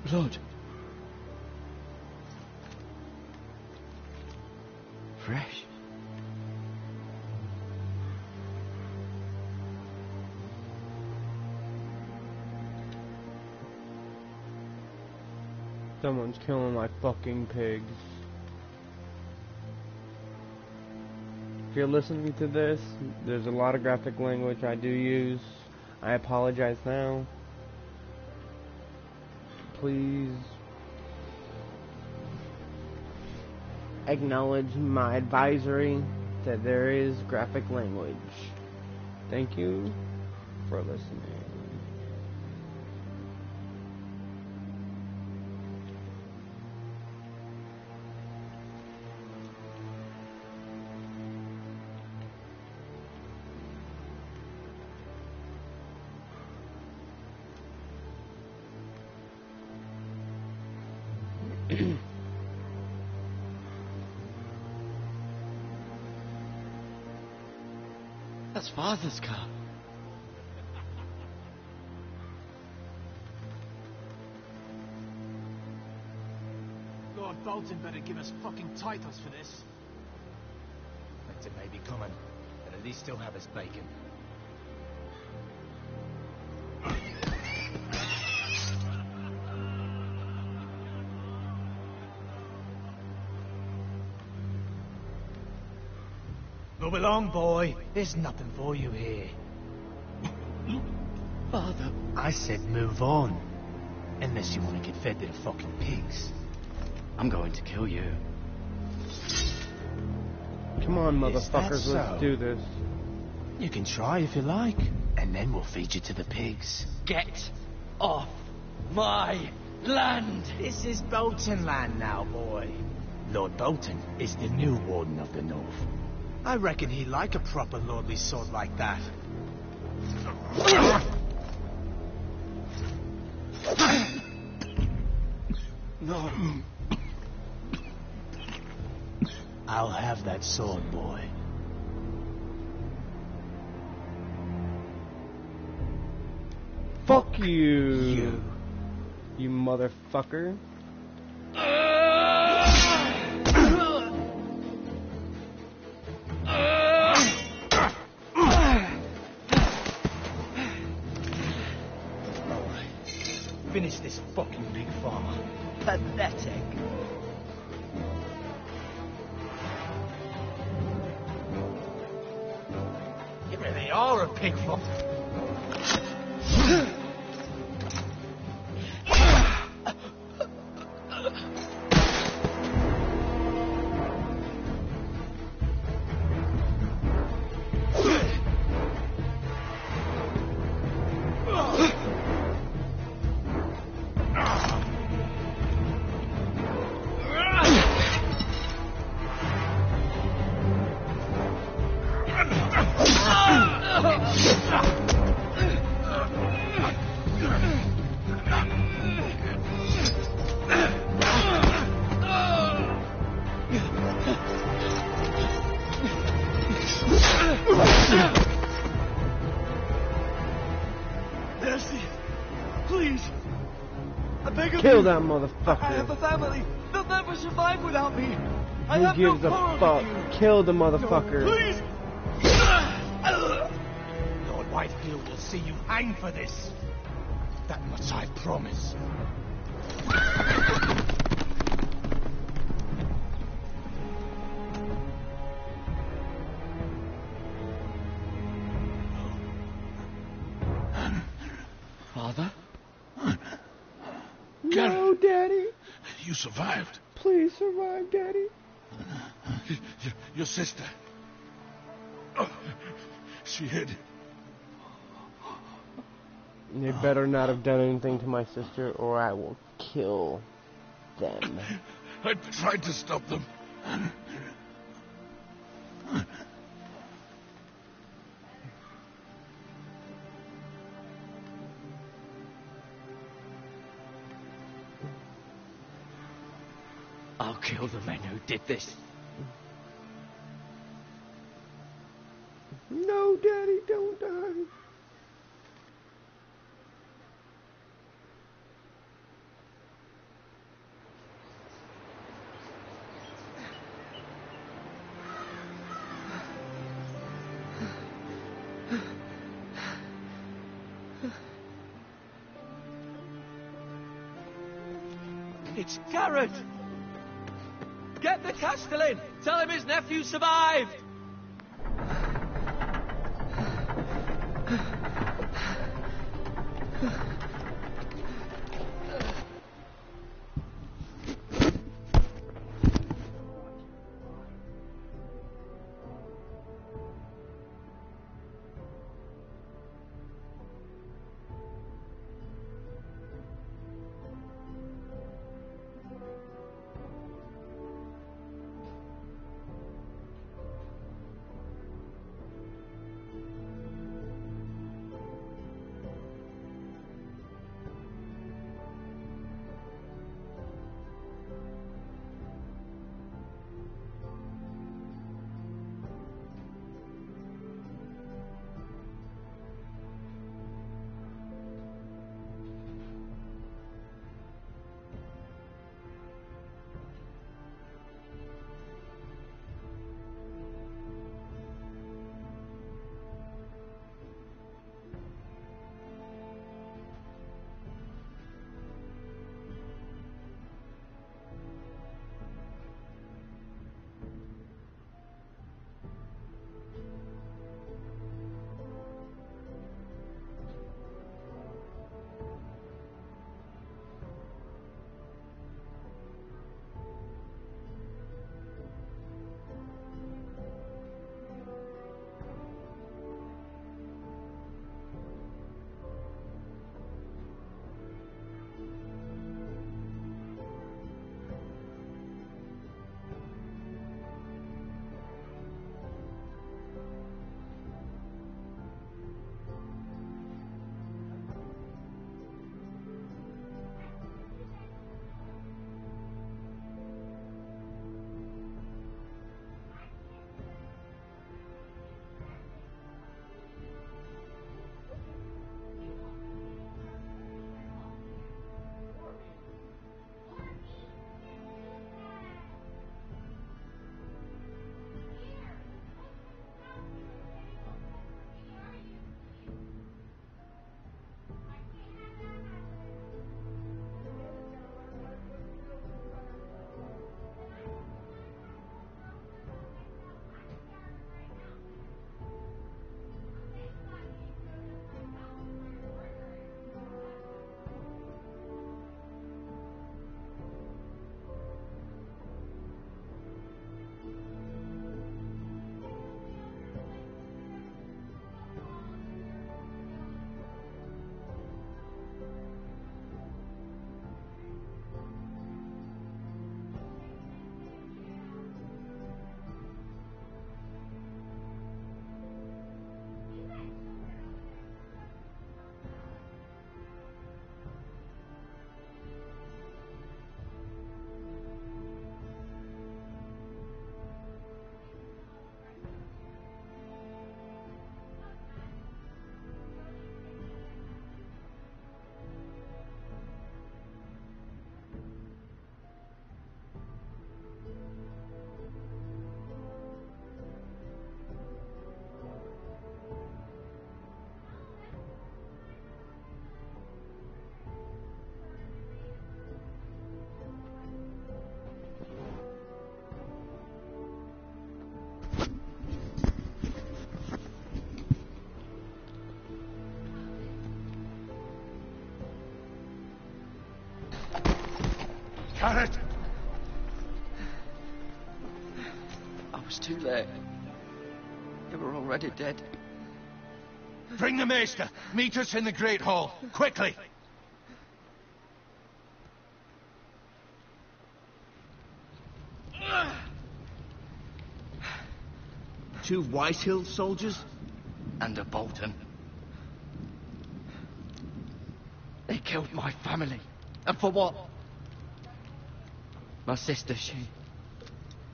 Blood. Fresh. Someone's killing my fucking pigs. If you're listening to this, there's a lot of graphic language I do use. I apologize now. Please acknowledge my advisory that there is graphic language. Thank you for listening. That's Father's car. Lord Bolton better give us fucking titles for this. Winter may be coming, but at least still have his bacon. Move along, boy. There's nothing for you here. Father. I said move on. Unless you want to get fed to the fucking pigs. I'm going to kill you. Come on, Is that motherfuckers, so? let's do this. You can try if you like. And then we'll feed you to the pigs. Get off my land! This is Bolton land now, boy. Lord Bolton is the new Warden of the North. I reckon he'd like a proper lordly sword like that. No. I'll have that sword, boy. Fuck you! You motherfucker. Finish this fucking pig farmer. Pathetic. You really are a pig farmer. Kill that motherfucker. I have a family. They'll never survive without me. I Who have gives no a quarrel fuck? with you. Kill the motherfucker. Please. Lord Whitefield will see you hang for this. That much I promise. Father? No, Daddy. You survived. Please survive, Daddy. Your sister. Oh, she hid. They better not have done anything to my sister, or I will kill them. I tried to stop them. I'll kill the men who did this. No, Daddy, don't die. It's Garrett! Get the Castellan! Tell him his nephew survived! Garrett! I was too late. They were already dead. Bring the Maester. Meet us in the Great Hall. Quickly! Two Whitehill soldiers? And a Bolton. They killed my family. And for what? My sister,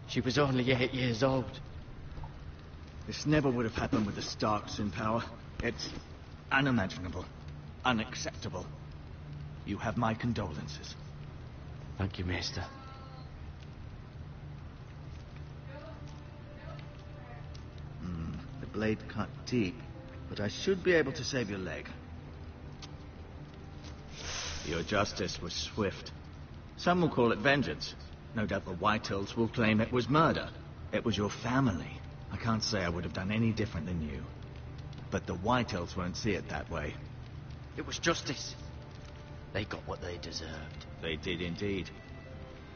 she was only 8 years old. This never would have happened with the Starks in power. It's unimaginable. Unacceptable. You have my condolences. Thank you, Maester. The blade cut deep, but I should be able to save your leg. Your justice was swift. Some will call it vengeance. No doubt the Whitehills will claim it was murder. It was your family. I can't say I would have done any different than you. But the Whitehills won't see it that way. It was justice. They got what they deserved. They did indeed.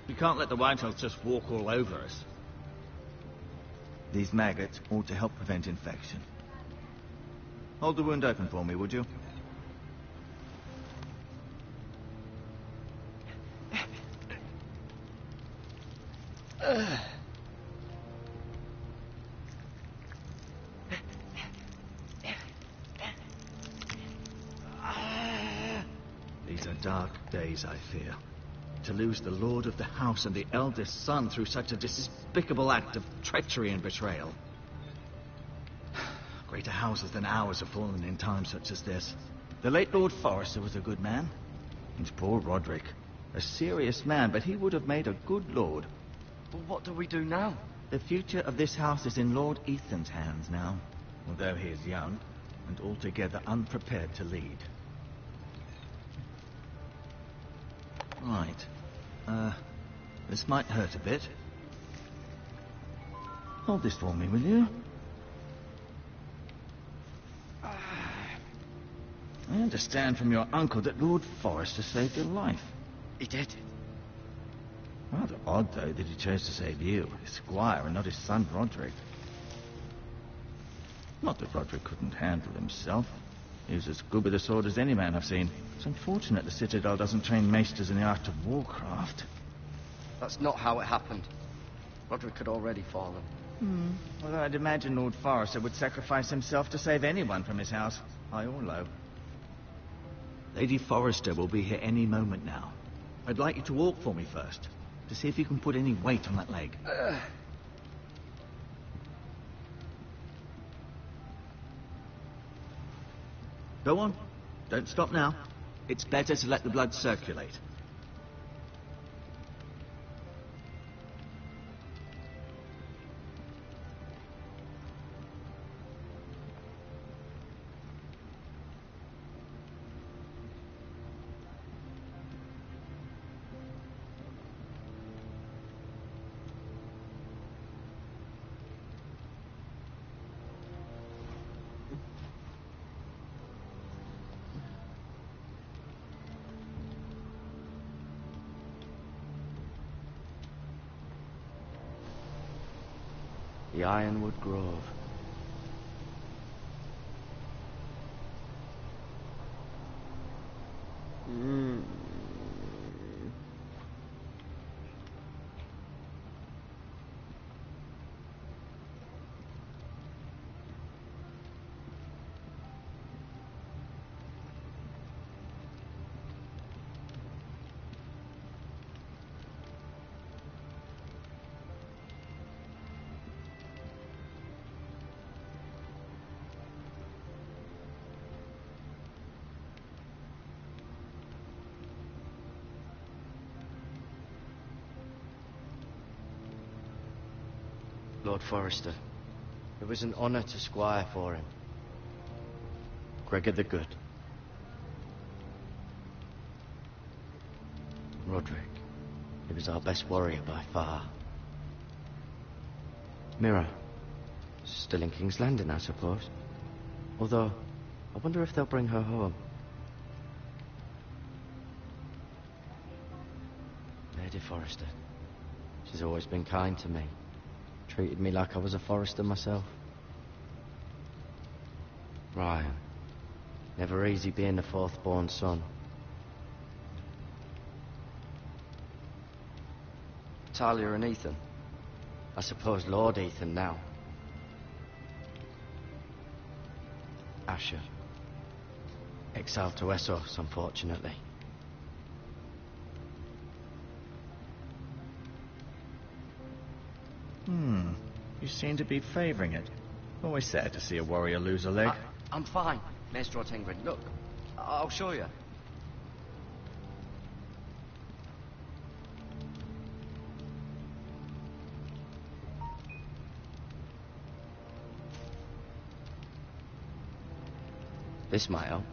We can't let the Whitehills just walk all over us. These maggots ought to help prevent infection. Hold the wound open for me, would you? These are dark days, I fear. To lose the lord of the house and the eldest son through such a despicable act of treachery and betrayal. Greater houses than ours have fallen in times such as this. The late Lord Forrester was a good man. And poor Roderick. A serious man, but he would have made a good lord. But what do we do now? The future of this house is in Lord Ethan's hands now, although he is young and altogether unprepared to lead. Right. This might hurt a bit. Hold this for me, will you? I understand from your uncle that Lord Forrester saved your life. He did. Rather odd, though, that he chose to save you, his squire, and not his son Roderick. Not that Roderick couldn't handle himself. He was as good with a sword as any man I've seen. It's unfortunate the Citadel doesn't train maesters in the art of warcraft. That's not how it happened. Roderick had already fallen. Well, I'd imagine Lord Forrester would sacrifice himself to save anyone from his house, high or low. Lady Forrester will be here any moment now. I'd like you to walk for me first, to see if you can put any weight on that leg. Go on. Don't stop now. It's better to let the blood circulate. The Ironwood Grove. Lord Forrester. It was an honour to squire for him. Gregor the Good. Roderick. He was our best warrior by far. Mira. Still in King's Landing, I suppose. Although, I wonder if they'll bring her home. Lady Forrester. She's always been kind to me. Treated me like I was a Forrester myself. Ryan. Never easy being the fourth-born son. Talia and Ethan. I suppose Lord Ethan now. Asher. Exiled to Essos, unfortunately. You seem to be favouring it. Always sad to see a warrior lose a leg. I'm fine, Maestro Tengrin. Look, I'll show you. This might help.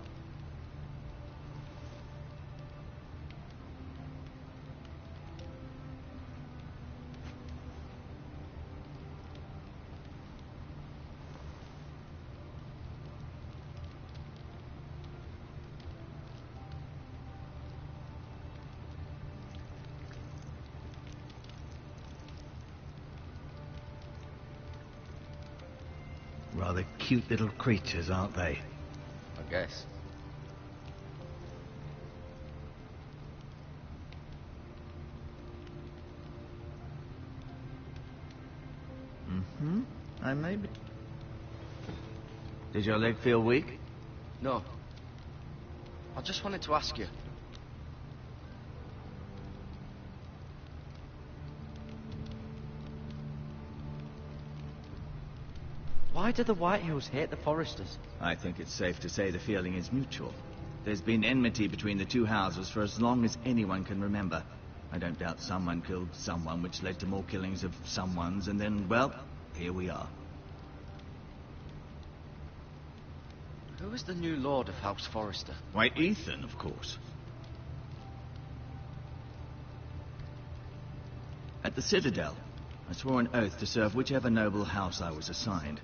rather cute little creatures, aren't they? I guess. I may be... Did your leg feel weak? No. I just wanted to ask you. Why do the Whitehills hate the Foresters? I think it's safe to say the feeling is mutual. There's been enmity between the two houses for as long as anyone can remember. I don't doubt someone killed someone, which led to more killings of someones, and then, well, here we are. Who is the new Lord of House Forrester? Why, Ethan, of course. At the Citadel, I swore an oath to serve whichever noble house I was assigned.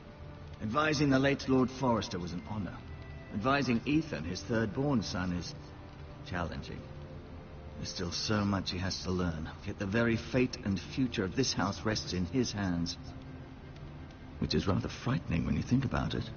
Advising the late Lord Forrester was an honor. Advising Ethan, his third-born son, is challenging. There's still so much he has to learn, yet the very fate and future of this house rests in his hands. Which is rather frightening when you think about it.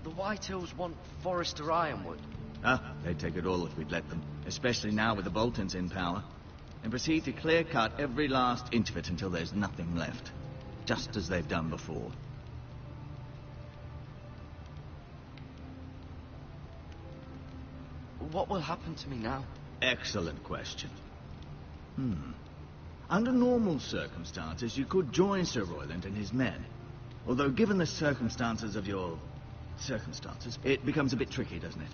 The Whitehills want Forrester Ironwood. Ah, they'd take it all if we'd let them. Especially now with the Boltons in power. And proceed to clear-cut every last inch of it until there's nothing left. Just as they've done before. What will happen to me now? Excellent question. Under normal circumstances, you could join Sir Royland and his men. Although given the circumstances of your... circumstances, it becomes a bit tricky, doesn't it?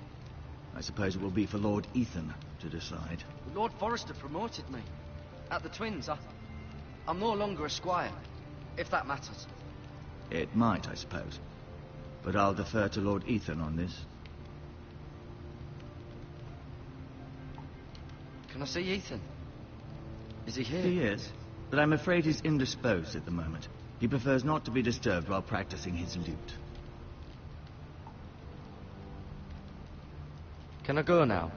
I suppose it will be for Lord Ethan to decide. Lord Forrester promoted me. At the Twins, I'm no longer a squire, if that matters. It might, I suppose. But I'll defer to Lord Ethan on this. Can I see Ethan? Is he here? He is, but I'm afraid he's indisposed at the moment. He prefers not to be disturbed while practicing his lute. Can I go now?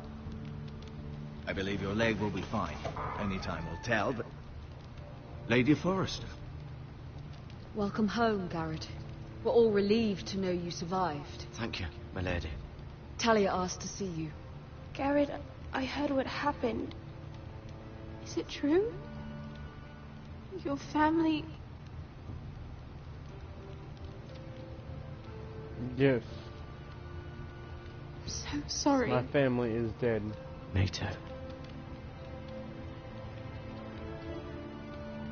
I believe your leg will be fine. Only time will tell, but... Lady Forrester. Welcome home, Garrett. We're all relieved to know you survived. Thank you, my lady. Talia asked to see you. Garrett, I heard what happened. Is it true? Your family... Yes, I'm so sorry. my family is dead. Me too.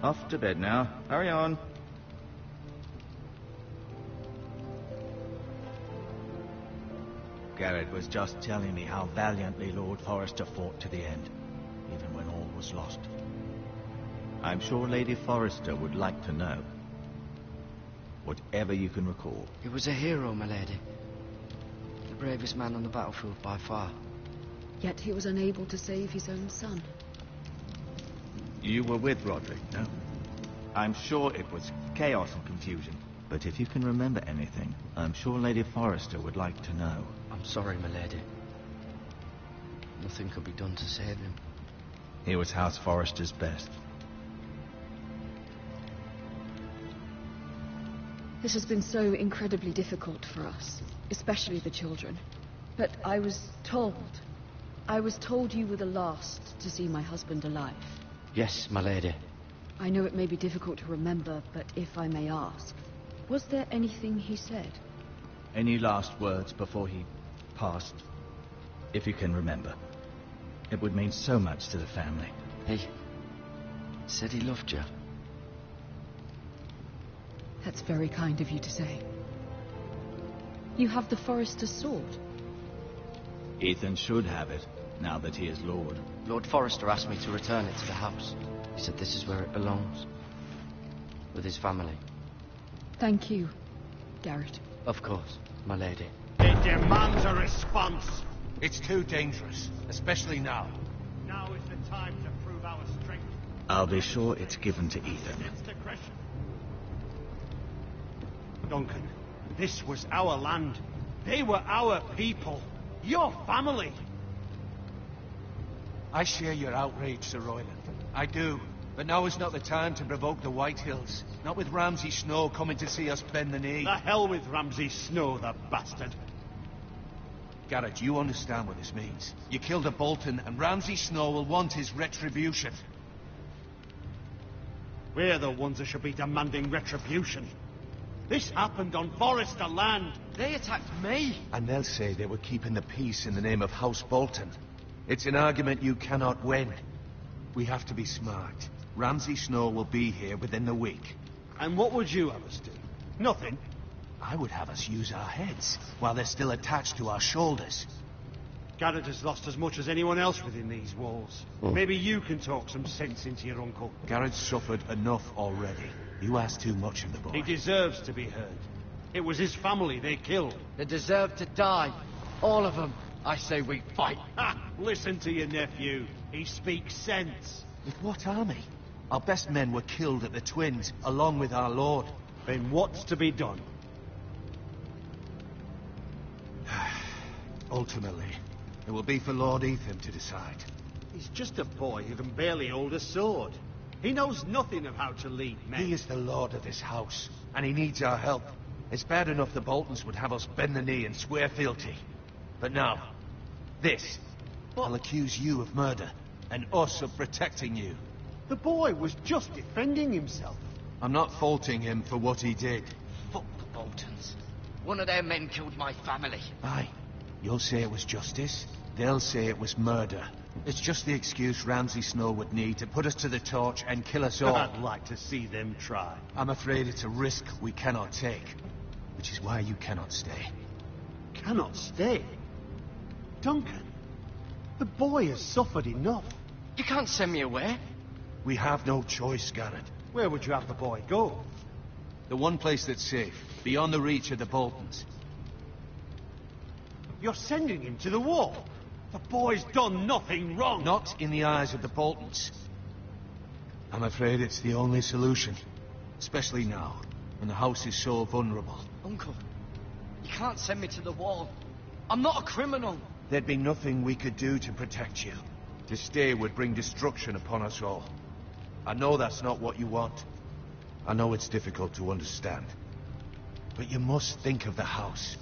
Off to bed now. Hurry on. Garrett was just telling me how valiantly Lord Forrester fought to the end, even when all was lost. I'm sure Lady Forrester would like to know. Whatever you can recall. He was a hero, my lady. The bravest man on the battlefield by far. Yet he was unable to save his own son. You were with Roderick, no? I'm sure it was chaos and confusion. But if you can remember anything, I'm sure Lady Forrester would like to know. I'm sorry, my lady. Nothing could be done to save him. He was House Forrester's best. This has been so incredibly difficult for us, especially the children. But I was told you were the last to see my husband alive. Yes, my lady. I know it may be difficult to remember, but if I may ask, was there anything he said? Any last words before he passed? If you can remember. It would mean so much to the family. He said he loved you. That's very kind of you to say. You have the Forester's sword. Ethan should have it, now that he is Lord. Lord Forrester asked me to return it to the house. He said this is where it belongs. With his family. Thank you, Garrett. Of course, my lady. It demands a response. It's too dangerous, especially now. Now is the time to prove our strength. I'll be sure it's given to Ethan. It's aggression. Duncan, this was our land. They were our people. Your family. I share your outrage, Sir Royland. I do. But now is not the time to provoke the Whitehills. Not with Ramsay Snow coming to see us bend the knee. The hell with Ramsay Snow, the bastard. Garrett, you understand what this means. You killed a Bolton, and Ramsay Snow will want his retribution. We're the ones that should be demanding retribution. This happened on Forrester land. They attacked me. And they'll say they were keeping the peace in the name of House Bolton. It's an argument you cannot win. We have to be smart. Ramsay Snow will be here within the week. And what would you have us do? Nothing. I would have us use our heads, while they're still attached to our shoulders. Garrett has lost as much as anyone else within these walls. Maybe you can talk some sense into your uncle. Garrett's suffered enough already. You ask too much of the boy. He deserves to be heard. It was his family they killed. They deserve to die. All of them. I say we fight. Ha! Listen to your nephew. He speaks sense. With what army? Our best men were killed at the Twins, along with our lord. Then what's to be done? Ultimately, it will be for Lord Ethan to decide. He's just a boy who can barely hold a sword. He knows nothing of how to lead men. He is the lord of this house, and he needs our help. It's bad enough the Boltons would have us bend the knee and swear fealty. But now, this. I'll accuse you of murder, and us of protecting you. The boy was just defending himself. I'm not faulting him for what he did. Fuck the Boltons. One of their men killed my family. Aye. You'll say it was justice. They'll say it was murder. It's just the excuse Ramsay Snow would need to put us to the torch and kill us all. I'd like to see them try. I'm afraid it's a risk we cannot take. Which is why you cannot stay. Cannot stay? Duncan, the boy has suffered enough. You can't send me away. We have no choice, Garrett. Where would you have the boy go? The one place that's safe, beyond the reach of the Boltons. You're sending him to the wall. The boy's done nothing wrong. Not in the eyes of the Boltons. I'm afraid it's the only solution. Especially now, when the house is so vulnerable. Uncle, you can't send me to the wall. I'm not a criminal. There'd be nothing we could do to protect you. To stay would bring destruction upon us all. I know that's not what you want. I know it's difficult to understand. But you must think of the house.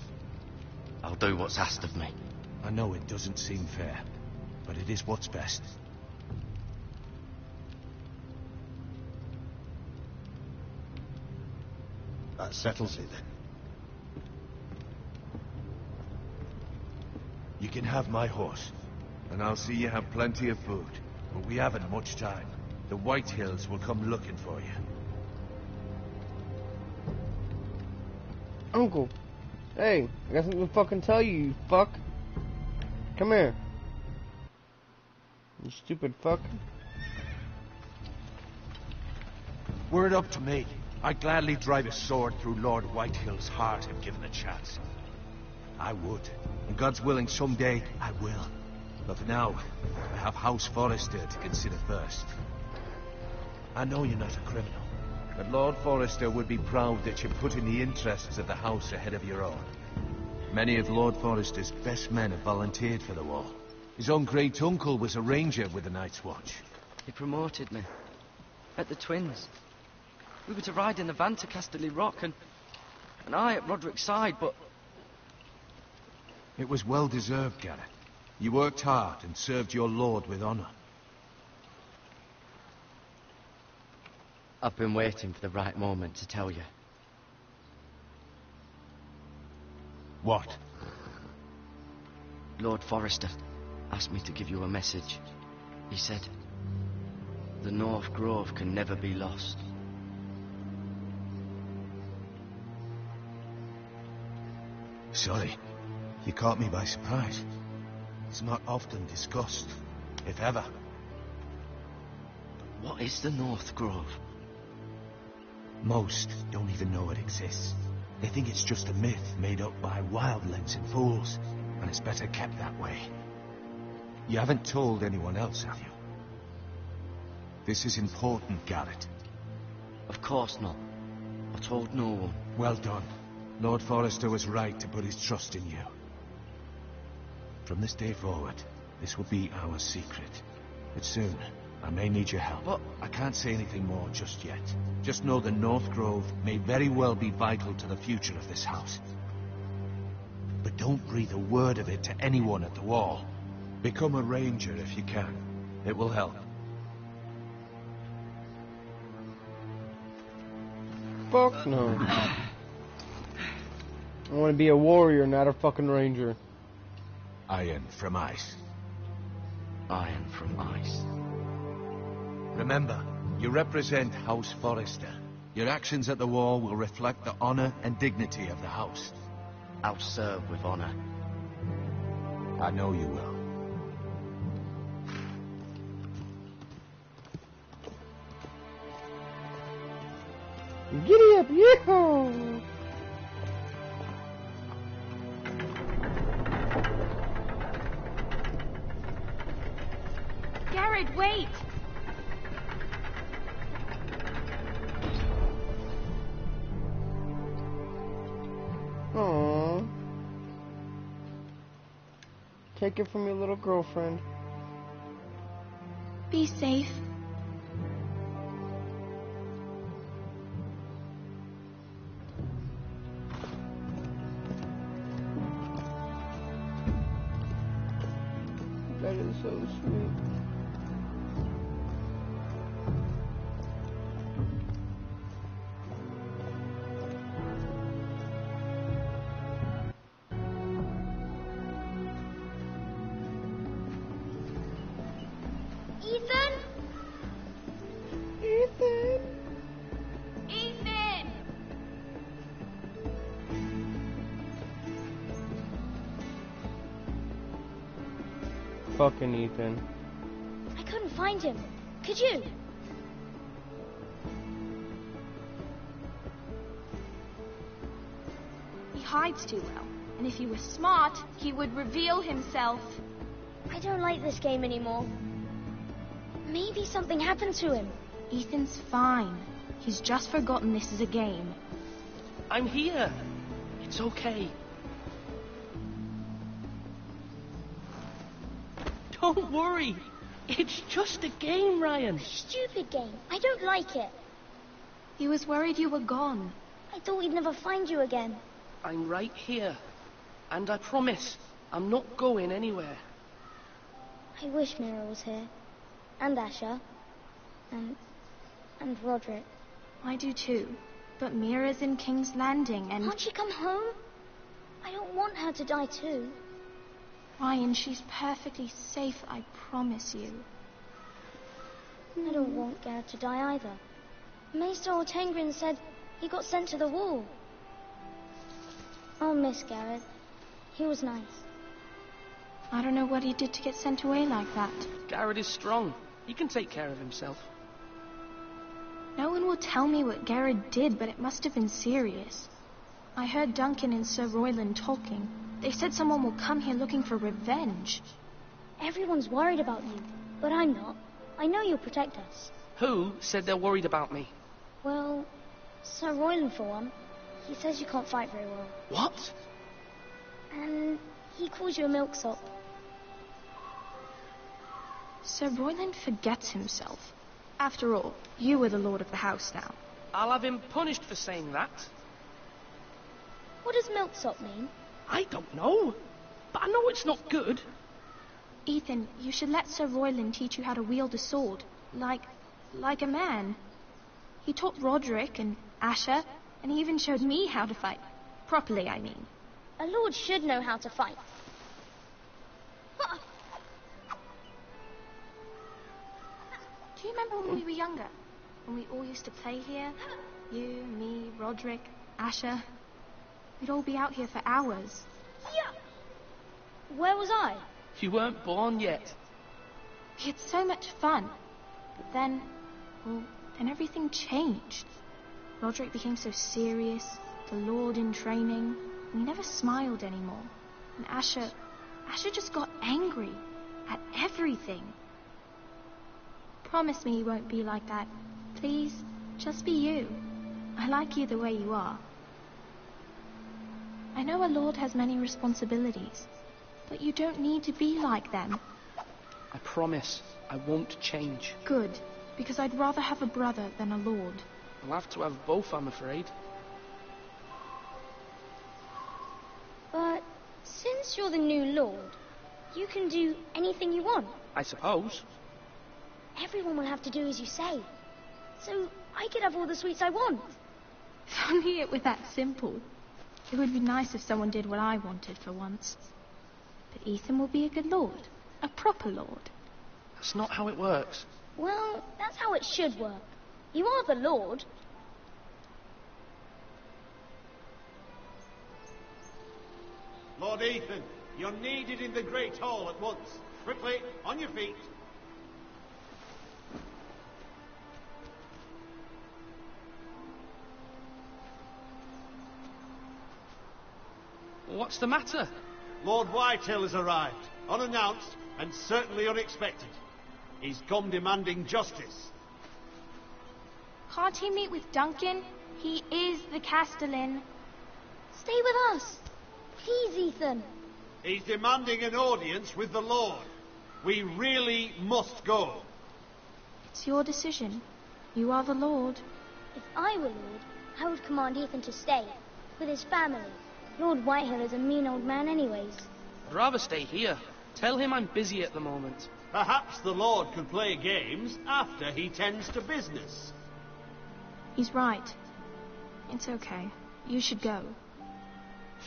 I'll do what's asked of me. I know it doesn't seem fair, but it is what's best. That settles it then. You can have my horse, and I'll see you have plenty of food. But we haven't much time. The Whitehills will come looking for you. Uncle, hey, I got something to fucking tell you, you fuck. Come here. You stupid fuck. Were it up to me, I'd gladly drive a sword through Lord Whitehill's heart if given the chance. I would. And God's willing, someday I will. But for now, I have House Forrester to consider first. I know you're not a criminal, but Lord Forrester would be proud that you're putting the interests of the house ahead of your own. Many of Lord Forrester's best men have volunteered for the war. His own great-uncle was a ranger with the Night's Watch. He promoted me. At the Twins. We were to ride in the van to Casterly Rock, and I at Roderick's side, but... It was well-deserved, Garrett. You worked hard and served your lord with honor. I've been waiting for the right moment to tell you. What? Lord Forrester asked me to give you a message. He said, the North Grove can never be lost. Sorry. You caught me by surprise. It's not often discussed, if ever. What is the North Grove? Most don't even know it exists. They think it's just a myth made up by wildlings and fools, and it's better kept that way. You haven't told anyone else, have you? This is important, Garrett. Of course not. I told no one. Well done. Lord Forrester was right to put his trust in you. From this day forward, this will be our secret. But soon, I may need your help. What? I can't say anything more just yet. Just know the North Grove may very well be vital to the future of this house. But don't breathe a word of it to anyone at the wall. Become a ranger if you can. It will help. Fuck no. I want to be a warrior, not a fucking ranger. Iron from ice. Iron from ice. Remember, you represent House Forrester. Your actions at the wall will reflect the honor and dignity of the house. I'll serve with honor. I know you will. Giddy up, yeehaw! Garrett, wait! Aww. Take it from your little girlfriend. Be safe. That is so sweet. Ethan? Ethan! Ethan! Fucking Ethan. I couldn't find him. Could you? He hides too well. And if he were smart, he would reveal himself. I don't like this game anymore. Maybe something happened to him. Ethan's fine. He's just forgotten this is a game. I'm here. It's okay. Don't worry. It's just a game, Ryan. Stupid game. I don't like it. He was worried you were gone. I thought we'd never find you again. I'm right here. And I promise, I'm not going anywhere. I wish Mira was here. And Asher. And Roderick. I do too. But Mira's in King's Landing and... Can't she come home? I don't want her to die too. Ryan, she's perfectly safe, I promise you. I don't want Garrett to die either. Maester Ortengrin said he got sent to the wall. I'll miss Garrett. He was nice. I don't know what he did to get sent away like that. Garrett is strong. He can take care of himself. No one will tell me what Garrett did, but it must have been serious. I heard Duncan and Sir Royland talking. They said someone will come here looking for revenge. Everyone's worried about you, but I'm not. I know you'll protect us. Who said they're worried about me? Well, Sir Royland for one. He says you can't fight very well. What? And he calls you a milksop. Sir Royland forgets himself. After all, you are the lord of the house now. I'll have him punished for saying that. What does milksop mean? I don't know. But I know it's not good. Ethan, you should let Sir Royland teach you how to wield a sword. Like a man. He taught Roderick and Asher, and he even showed me how to fight. Properly, I mean. A lord should know how to fight. Do you remember when we were younger? When we all used to play here? You, me, Roderick, Asher. We'd all be out here for hours. Yeah. Where was I? You weren't born yet. We had so much fun. But then everything changed. Roderick became so serious, the Lord in training, and he never smiled anymore. And Asher just got angry at everything. Promise me you won't be like that. Please, just be you. I like you the way you are. I know a lord has many responsibilities, but you don't need to be like them. I promise I won't change. Good, because I'd rather have a brother than a lord. I'll have to have both, I'm afraid. But since you're the new lord, you can do anything you want. I suppose. Everyone will have to do as you say. So I could have all the sweets I want. If only it were that simple. It would be nice if someone did what I wanted for once. But Ethan will be a good lord. A proper lord. That's not how it works. Well, that's how it should work. You are the lord. Lord Ethan, you're needed in the Great Hall at once. Quickly, on your feet. What's the matter? Lord Whitehill has arrived, unannounced and certainly unexpected. He's come demanding justice. Can't he meet with Duncan? He is the Castellan. Stay with us. Please, Ethan. He's demanding an audience with the Lord. We really must go. It's your decision. You are the lord. If I were lord, I would command Ethan to stay, with his family. Lord Whitehill is a mean old man anyways. I'd rather stay here. Tell him I'm busy at the moment. Perhaps the Lord could play games after he tends to business. He's right. It's okay. You should go.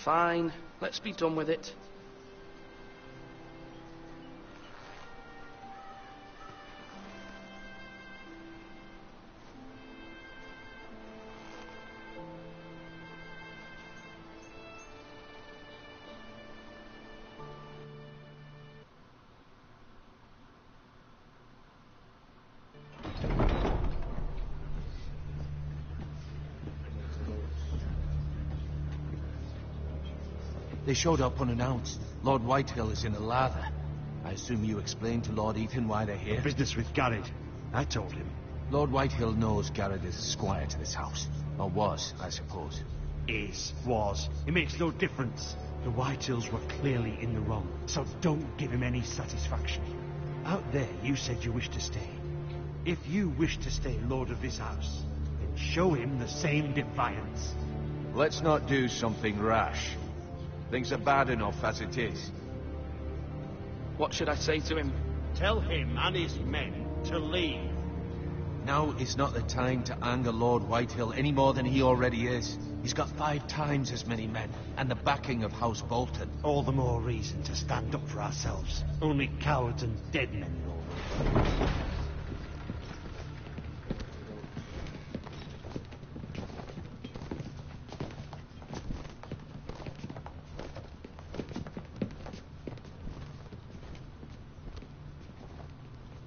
Fine. Let's be done with it. They showed up unannounced. Lord Whitehill is in a lather. I assume you explained to Lord Ethan why they're here? Business with Garrett. I told him. Lord Whitehill knows Garrett is a squire to this house. Or was, I suppose. Was. It makes no difference. The Whitehills were clearly in the wrong, so don't give him any satisfaction. Out there, you said you wished to stay. If you wish to stay lord of this house, then show him the same defiance. Let's not do something rash. Things are bad enough as it is. What should I say to him? Tell him and his men to leave. Now is not the time to anger Lord Whitehill any more than he already is. He's got 5 times as many men, and the backing of House Bolton. All the more reason to stand up for ourselves. Only cowards and dead men know.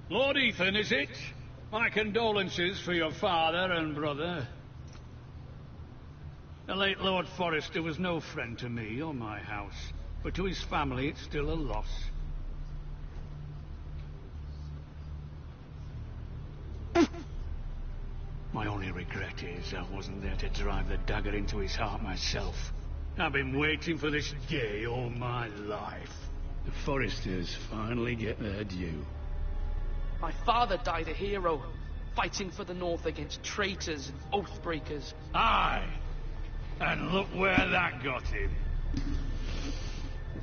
Lord Ethan, is it? My condolences for your father and brother. The late Lord Forrester was no friend to me or my house, but to his family it's still a loss. My only regret is I wasn't there to drive the dagger into his heart myself. I've been waiting for this day all my life. The Forresters finally get their due. My father died a hero, fighting for the North against traitors and oath-breakers. Aye, and look where that got him.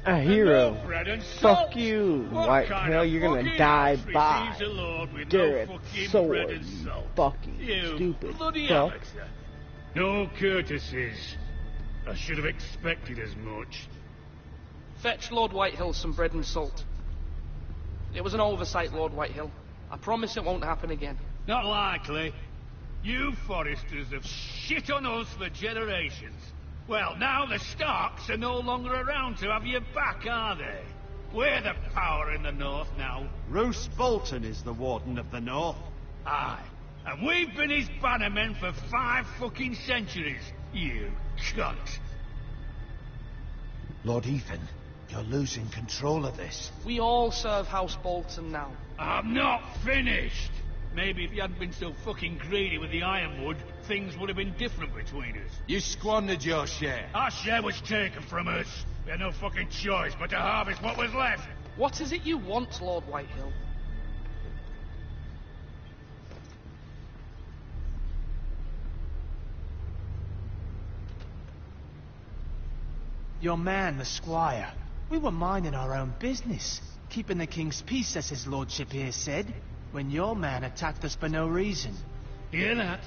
A hero. Bread and Fuck you, Whitehill. You're gonna die by Garrett's sword, you fucking stupid fuck. Amateur. No courtesies. I should have expected as much. Fetch Lord Whitehill some bread and salt. It was an oversight, Lord Whitehill. I promise it won't happen again. Not likely. You Forresters have shit on us for generations. Well, now the Starks are no longer around to have your back, are they? We're the power in the North now. Roose Bolton is the Warden of the North. Aye. And we've been his bannermen for 5 fucking centuries, you cunt. Lord Ethan, you're losing control of this. We all serve House Bolton now. I'm not finished. Maybe if you hadn't been so fucking greedy with the ironwood, things would have been different between us. You squandered your share. Our share was taken from us. We had no fucking choice but to harvest what was left. What is it you want, Lord Whitehill? Your man, the squire. We were minding our own business. Keeping the king's peace, as his lordship here said, when your man attacked us for no reason. Hear that?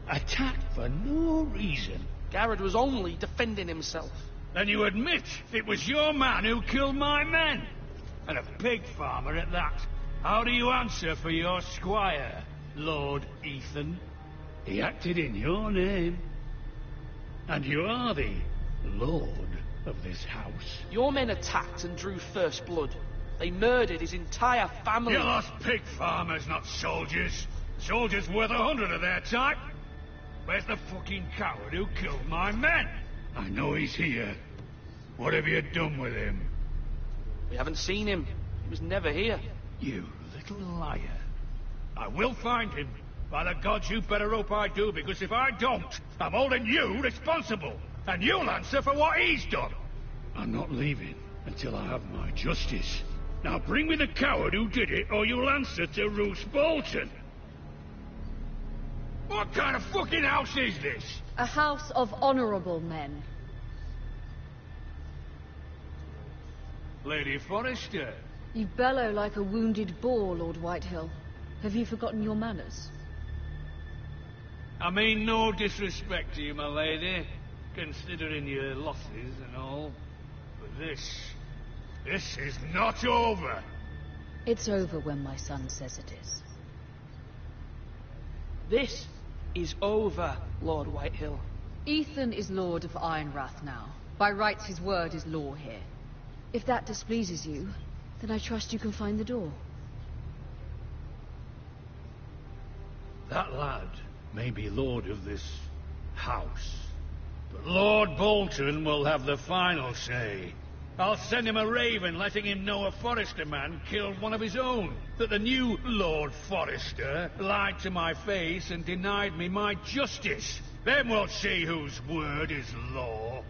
Attacked for no reason. Garrett was only defending himself. Then you admit it was your man who killed my men. And a pig farmer at that. How do you answer for your squire, Lord Ethan? He acted in your name. And you are the lord of this house. Your men attacked and drew first blood. They murdered his entire family. You lost pig farmers, not soldiers. Soldiers worth 100 of their type. Where's the fucking coward who killed my men? I know he's here. What have you done with him? We haven't seen him. He was never here. You little liar. I will find him. By the gods, you better hope I do, because if I don't, I'm holding you responsible. And you'll answer for what he's done. I'm not leaving until I have my justice. Now bring me the coward who did it, or you'll answer to Roose Bolton. What kind of fucking house is this? A house of honorable men. Lady Forrester. You bellow like a wounded boar, Lord Whitehill. Have you forgotten your manners? I mean no disrespect to you, my lady, considering your losses and all. But this is not over. It's over when my son says it is. This is over, Lord Whitehill. Ethan is Lord of Ironrath now. By rights, his word is law here. If that displeases you, then I trust you can find the door. That lad may be lord of this house, but Lord Bolton will have the final say. I'll send him a raven letting him know a Forrester man killed one of his own, that the new Lord Forrester lied to my face and denied me my justice. Then we'll see whose word is law.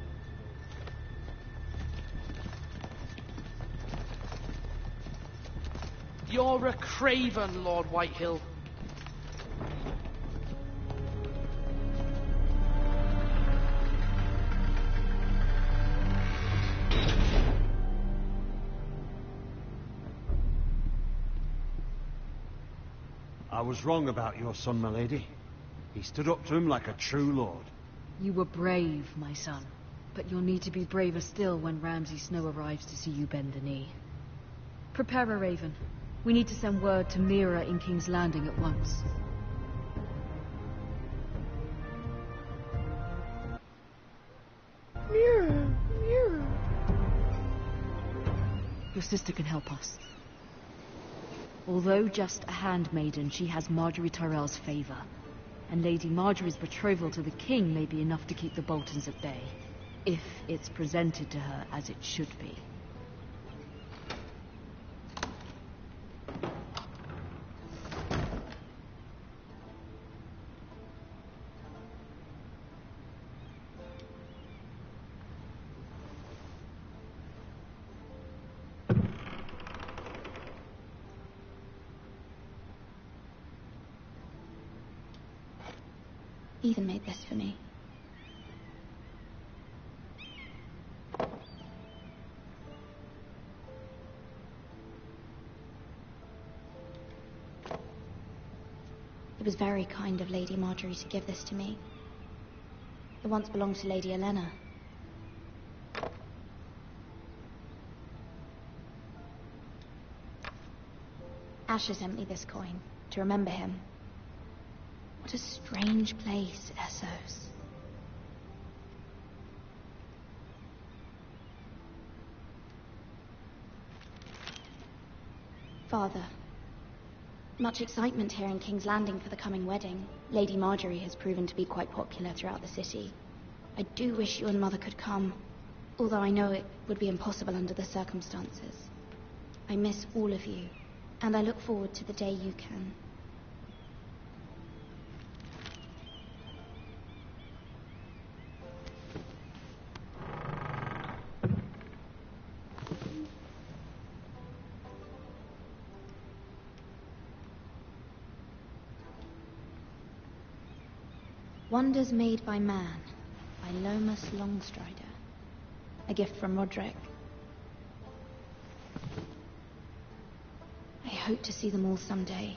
You're a craven, Lord Whitehill. I was wrong about your son, my lady. He stood up to him like a true lord. You were brave, my son. But you'll need to be braver still when Ramsay Snow arrives to see you bend the knee. Prepare a raven. We need to send word to Mira in King's Landing at once. Mira! Your sister can help us. Although just a handmaiden, she has Marjorie Tyrell's favor. And Lady Marjorie's betrothal to the king may be enough to keep the Boltons at bay. If it's presented to her as it should be. Ethan made this for me. It was very kind of Lady Marjorie to give this to me. It once belonged to Lady Elena. Asher sent me this coin to remember him. What a strange place, Essos. Father, much excitement here in King's Landing for the coming wedding. Lady Marjorie has proven to be quite popular throughout the city. I do wish you and Mother could come, although I know it would be impossible under the circumstances. I miss all of you, and I look forward to the day you can. Wonders Made by Man, by Lomas Longstrider. A gift from Roderick. I hope to see them all someday.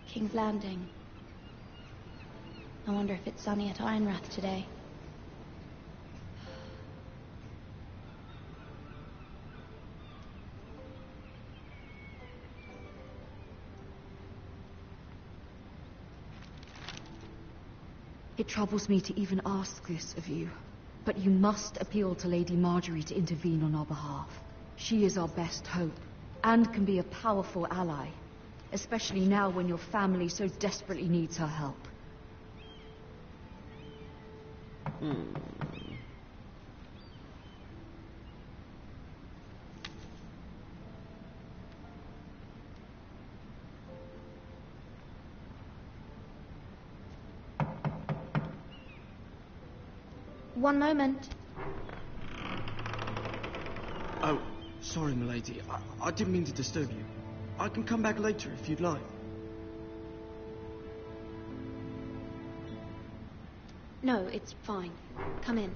King's Landing. I wonder if it's sunny at Ironrath today. It troubles me to even ask this of you, but you must appeal to Lady Marjorie to intervene on our behalf. She is our best hope, and can be a powerful ally, especially now when your family so desperately needs her help. One moment. Oh, sorry, milady. I didn't mean to disturb you. I can come back later if you'd like. No, it's fine. Come in.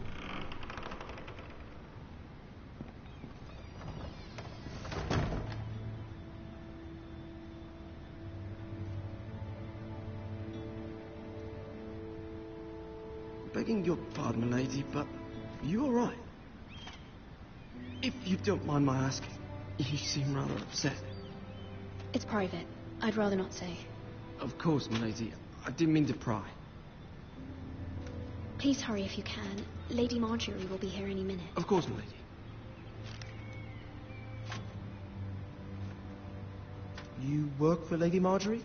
Begging your pardon, milady, but are you all right? If you don't mind my asking, you seem rather upset. It's private. I'd rather not say. Of course, milady. I didn't mean to pry. Please hurry if you can. Lady Marjorie will be here any minute. Of course, milady. You work for Lady Marjorie?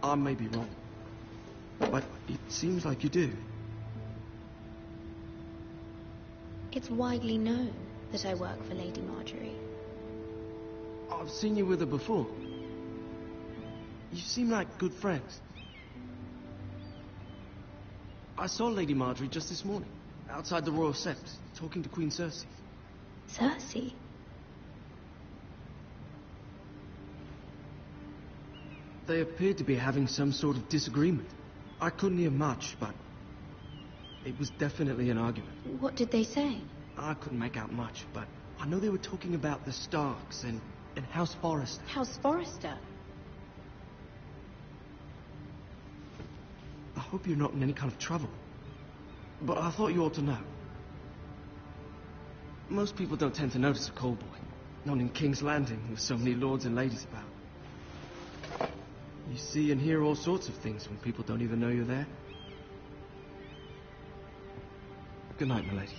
I may be wrong, but it seems like you do. It's widely known that I work for Lady Marjorie. I've seen you with her before. You seem like good friends. I saw Lady Marjorie just this morning, outside the Royal Sept, talking to Queen Cersei. Cersei? They appeared to be having some sort of disagreement. I couldn't hear much, but it was definitely an argument. What did they say? I couldn't make out much, but I know they were talking about the Starks and House Forrester. House Forrester? I hope you're not in any kind of trouble. But I thought you ought to know. Most people don't tend to notice a call boy. Not in King's Landing, with so many lords and ladies about. You see and hear all sorts of things when people don't even know you're there. Good night, milady.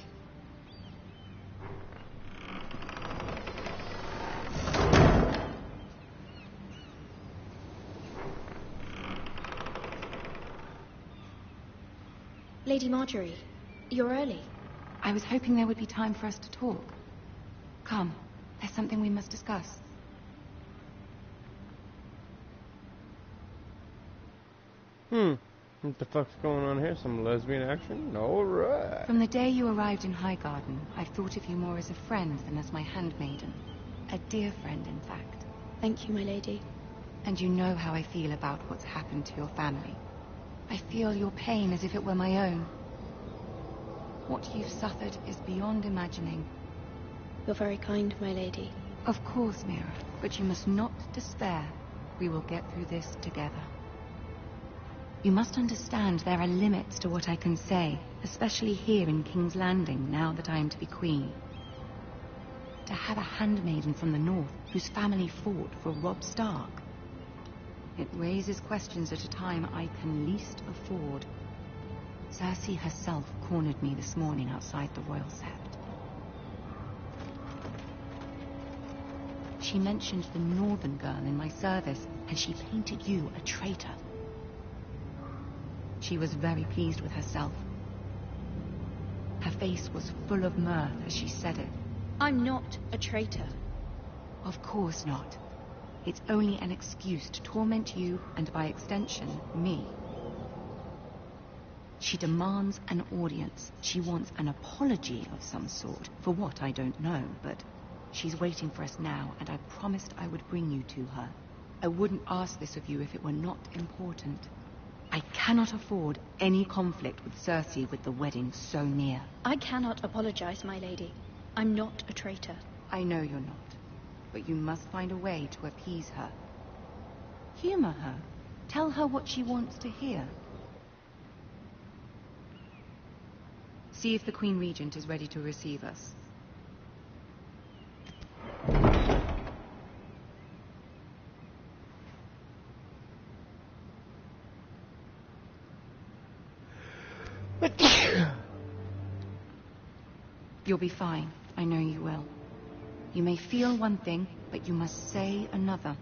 Lady Marjorie, you're early. I was hoping there would be time for us to talk. Come, there's something we must discuss. What the fuck's going on here? Some lesbian action? Alright. From the day you arrived in Highgarden, I've thought of you more as a friend than as my handmaiden. A dear friend, in fact. Thank you, my lady. And you know how I feel about what's happened to your family. I feel your pain as if it were my own. What you've suffered is beyond imagining. You're very kind, my lady. Of course, Mira, but you must not despair. We will get through this together. You must understand there are limits to what I can say, especially here in King's Landing, now that I am to be queen. To have a handmaiden from the north whose family fought for Robb Stark. It raises questions at a time I can least afford. Cersei herself cornered me this morning outside the Royal Sept. She mentioned the northern girl in my service, and she painted you a traitor. She was very pleased with herself. Her face was full of mirth as she said it. I'm not a traitor. Of course not. It's only an excuse to torment you, and by extension, me. She demands an audience. She wants an apology of some sort. For what, I don't know, but she's waiting for us now, and I promised I would bring you to her. I wouldn't ask this of you if it were not important. I cannot afford any conflict with Cersei with the wedding so near. I cannot apologize, my lady. I'm not a traitor. I know you're not, but you must find a way to appease her. Humor her. Tell her what she wants to hear. See if the Queen Regent is ready to receive us. You'll be fine. I know you will. You may feel one thing, but you must say another.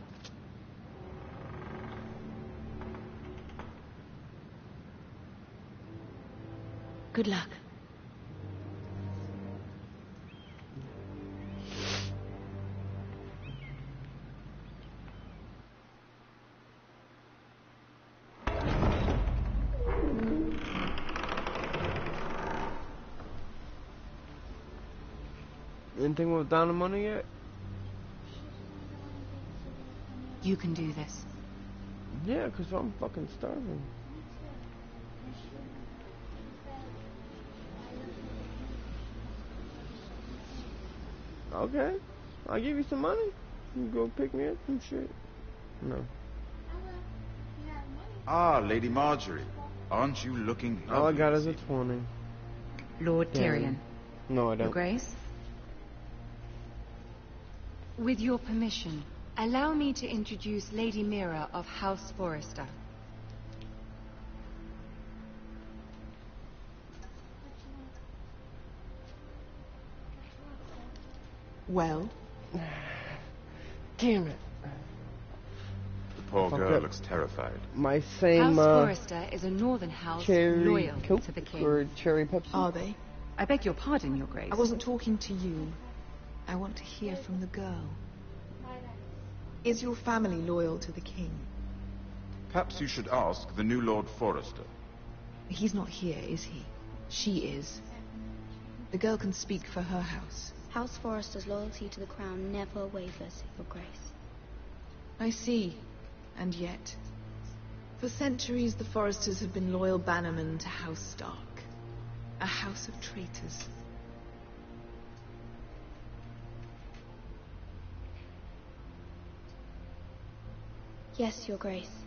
Good luck. Anything with down the money yet? You can do this. Yeah, 'cause I'm fucking starving. Okay, I'll give you some money. You go pick me up some shit. No. Ah, Lady Marjorie. Aren't you looking lovely? All I got is a 20. Lord Tyrion. No, I don't. Your Grace? With your permission, allow me to introduce Lady Mira of House Forrester. Well? Damn it. The poor girl looks terrified. My same, House Forrester is a northern house loyal to the king. Or cherry Pepsi? Are they? I beg your pardon, Your Grace. I wasn't talking to you. I want to hear from the girl. Is your family loyal to the king? Perhaps you should ask the new Lord Forrester. He's not here, is he? She is. The girl can speak for her house. House Forrester's loyalty to the crown never wavers, Your Grace. I see. And yet, for centuries the Forresters have been loyal bannermen to House Stark. A house of traitors. Yes, Your Grace.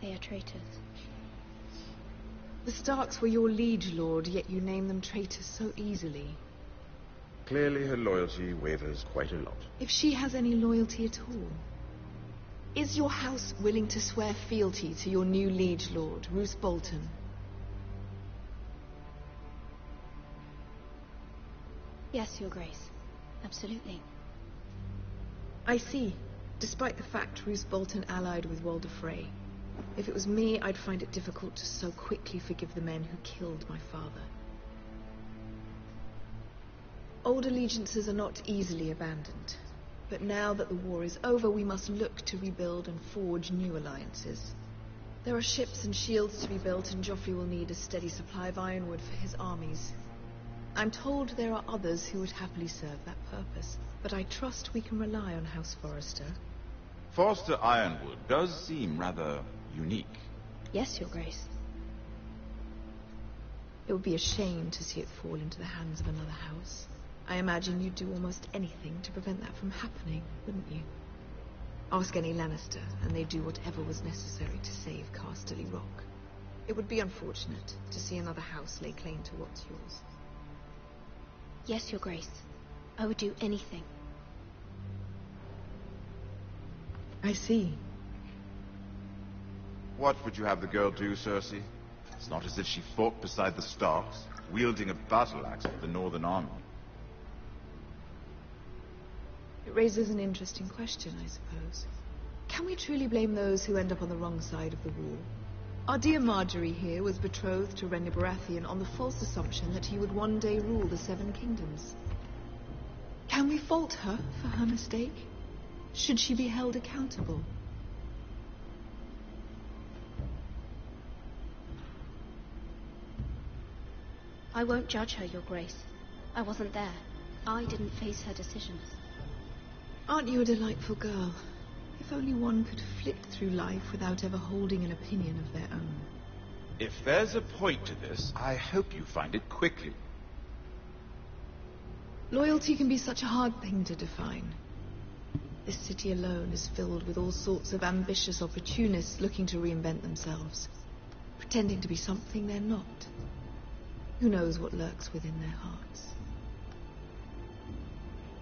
They are traitors. The Starks were your liege lord, yet you name them traitors so easily. Clearly her loyalty wavers quite a lot. If she has any loyalty at all. Is your house willing to swear fealty to your new liege lord, Roose Bolton? Yes, Your Grace. Absolutely. I see. Despite the fact Roose Bolton allied with Walder Frey. If it was me, I'd find it difficult to so quickly forgive the men who killed my father. Old allegiances are not easily abandoned. But now that the war is over, we must look to rebuild and forge new alliances. There are ships and shields to be built, and Joffrey will need a steady supply of ironwood for his armies. I'm told there are others who would happily serve that purpose, but I trust we can rely on House Forrester. Forrester Ironwood does seem rather unique. Yes, Your Grace. It would be a shame to see it fall into the hands of another house. I imagine you'd do almost anything to prevent that from happening, wouldn't you? Ask any Lannister, and they'd do whatever was necessary to save Casterly Rock. It would be unfortunate to see another house lay claim to what's yours. Yes, Your Grace. I would do anything. I see. What would you have the girl do, Cersei? It's not as if she fought beside the Starks, wielding a battle axe for the Northern Army. It raises an interesting question, I suppose. Can we truly blame those who end up on the wrong side of the war? Our dear Marjorie here was betrothed to Renly Baratheon on the false assumption that he would one day rule the Seven Kingdoms. Can we fault her for her mistake? Should she be held accountable? I won't judge her, Your Grace. I wasn't there. I didn't face her decisions. Aren't you a delightful girl? If if only one could flit through life without ever holding an opinion of their own. If there's a point to this, I hope you find it quickly. Loyalty can be such a hard thing to define. This city alone is filled with all sorts of ambitious opportunists looking to reinvent themselves, pretending to be something they're not. Who knows what lurks within their hearts?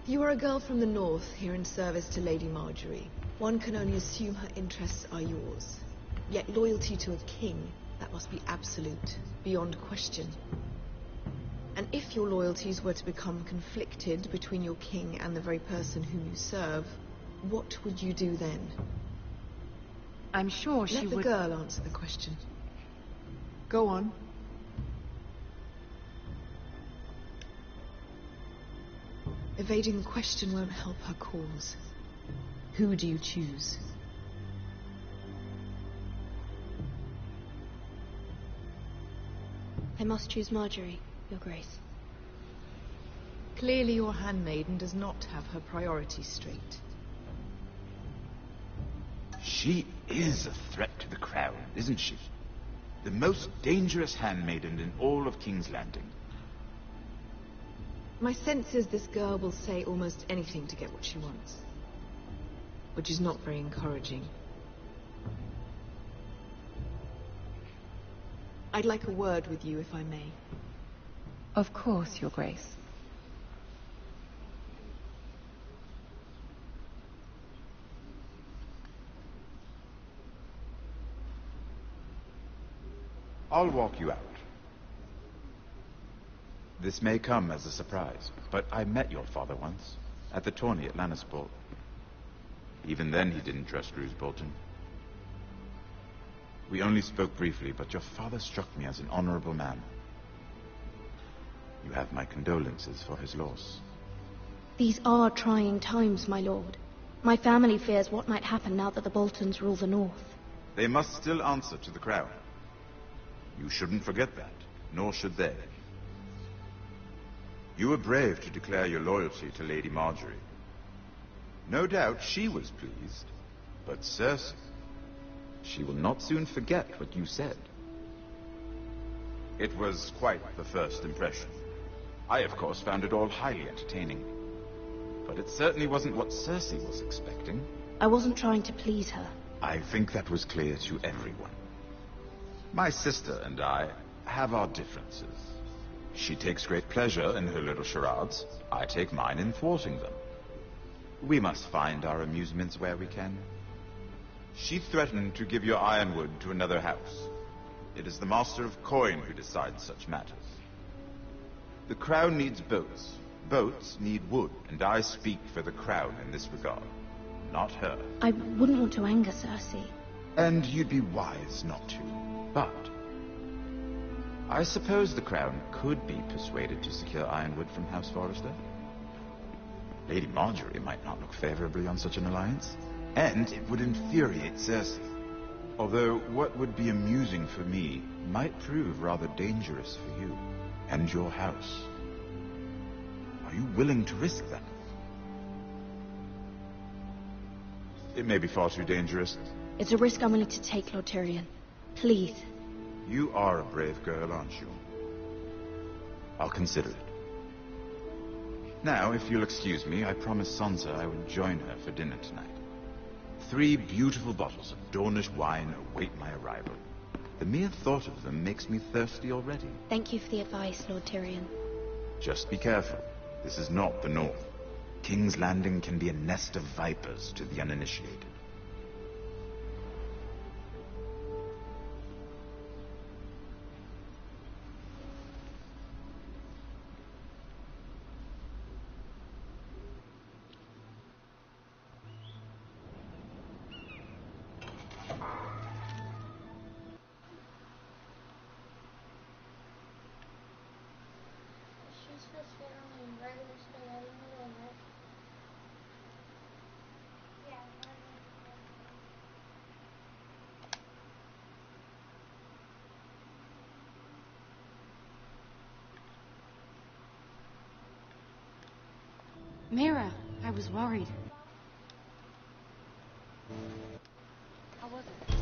You are a girl from the north, here in service to Lady Marjorie. One can only assume her interests are yours. Yet loyalty to a king, that must be absolute, beyond question. And if your loyalties were to become conflicted between your king and the very person whom you serve, what would you do then? I'm sure she would... Let the girl answer the question. Go on. Evading the question won't help her cause. Who do you choose? I must choose Marjorie, Your Grace. Clearly your handmaiden does not have her priorities straight. She is a threat to the crown, isn't she? The most dangerous handmaiden in all of King's Landing. My sense is this girl will say almost anything to get what she wants. Which is not very encouraging. I'd like a word with you, if I may. Of course, Your Grace. I'll walk you out. This may come as a surprise, but I met your father once, at the tourney at Lannisport. Even then he didn't trust Roose Bolton. We only spoke briefly, but your father struck me as an honorable man. You have my condolences for his loss. These are trying times, my lord. My family fears what might happen now that the Boltons rule the north. They must still answer to the crown. You shouldn't forget that, nor should they. You were brave to declare your loyalty to Lady Marjorie. No doubt she was pleased, but Cersei, she will not soon forget what you said. It was quite the first impression. I, of course, found it all highly entertaining. But it certainly wasn't what Cersei was expecting. I wasn't trying to please her. I think that was clear to everyone. My sister and I have our differences. She takes great pleasure in her little charades. I take mine in thwarting them. We must find our amusements where we can. She threatened to give your ironwood to another house. It is the Master of Coin who decides such matters. The crown needs boats. Boats need wood, and I speak for the crown in this regard, not her. I wouldn't want to anger Cersei. And you'd be wise not to. But I suppose the crown could be persuaded to secure ironwood from House Forrester. Lady Marjorie might not look favorably on such an alliance, and it would infuriate Cersei. Although what would be amusing for me might prove rather dangerous for you and your house. Are you willing to risk that? It may be far too dangerous. It's a risk I'm willing to take, Lord Tyrion. Please. You are a brave girl, aren't you? I'll consider it. Now, if you'll excuse me, I promised Sansa I would join her for dinner tonight. 3 beautiful bottles of Dornish wine await my arrival. The mere thought of them makes me thirsty already. Thank you for the advice, Lord Tyrion. Just be careful. This is not the North. King's Landing can be a nest of vipers to the uninitiated. Mira, I was worried. was it?